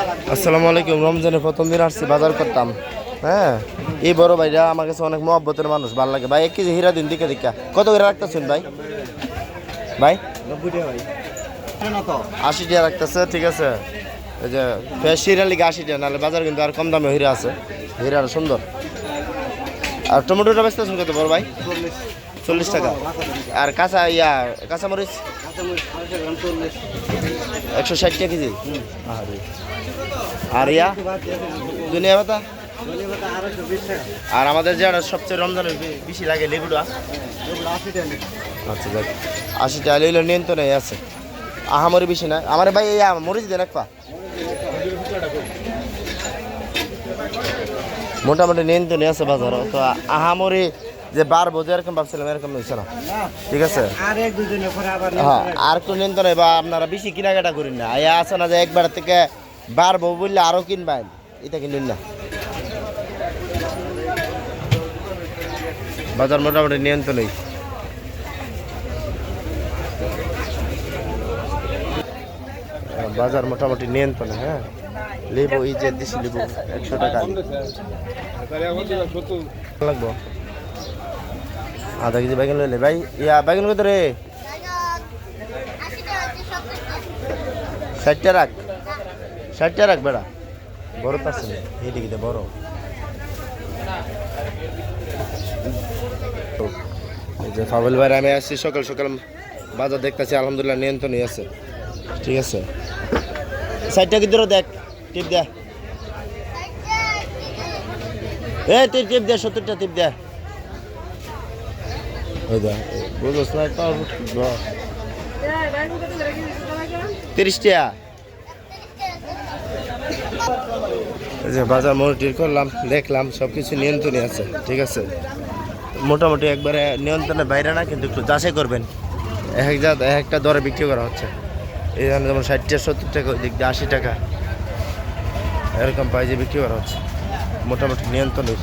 আসসালামু আলাইকুম। রমজানের প্রথম দিন আসছি, বাজার করতাম। হ্যাঁ, এই বড় ভাইরা আমার কাছে অনেক মহব্বতের মানুষ, ভালো লাগে ভাই। 1 কেজি হীরা দিন দিকে দিকা কত করে রাখতেছেন ভাই? ভাই 90 টাকা ভাই। 80 টাকা রাখতেছে, ঠিক আছে। এই যে ফ্রেশ হীরা লিগে 80 টাকা, নাহলে বাজার কিন্তু আর কম দামে হীরা আছে, হীরা সুন্দর। আর টমেটোটা বেচতেছেন কত বড় ভাই? 40 টাকা। আর কাঁচামরিচ 160 টাকা কেজি। আর দুনিয়া পাতা। আর আমাদের যেটা সবচেয়ে রমজানের বেশি লাগে লেবুটা, আচ্ছা দেখ 80 টাকা লইলে নিয়ন্ত্রণে আছে, আহামরি বেশি না। আমার ভাই মরিচ দেন এক পা, মোটামুটি নিয়ন্ত্রণে আছে বাজার। তো আহামরি যে বাড়বো যে এরকম ভাবছিলাম, এরকম হয়েছে না, ঠিক আছে। হ্যাঁ, আর একটু নিয়ন্ত্রণে বা আপনারা বেশি কেনাকাটা করেন না। আছে না যে একবার থেকে বাড়বো বললে আরও কিনবেন, এটা কিনুন না। বাজার মোটামুটি নিয়ন্ত্রণেই। বাজার মোটামুটি নিয়ন্ত্রণে। হ্যাঁ, লেবু এই যে দেশি লেবু 100 টাকা লাগবো। আধা কেজি বেগুন লইলে ভাই। বেগুন কত রে? 60 টাকা রাখ, 60 টাকা রাখ বেড়া। বড় পাচ্ছে না এদিকে বড়। এই যে ফাবুল ভাই আমি আসছি সকাল সকাল বাজার দেখতেছি, আলহামদুলিল্লাহ নিয়ন্ত্রণই আছে, ঠিক আছে। 60 টাকা ধরো, দেখ টিপ দে, তুই টিপ দে, 70 টাকা টিপ দে। ওই দে বুঝছ না, 30 টাকা। এই যে বাজার মনিটর করলাম, দেখলাম সব কিছু নিয়ন্ত্রণে আছে, ঠিক আছে। মোটামুটি একবারে নিয়ন্ত্রণের বাইরে না, কিন্তু একটু যাচাই করবেন। একটা দরে বিক্রি করা হচ্ছে। এই যেমন 60 টাকা 70 টাকা, ওই দিক দিয়ে 80 টাকা, এরকম প্রাইজে বিক্রি করা হচ্ছে, মোটামুটি নিয়ন্ত্রণের।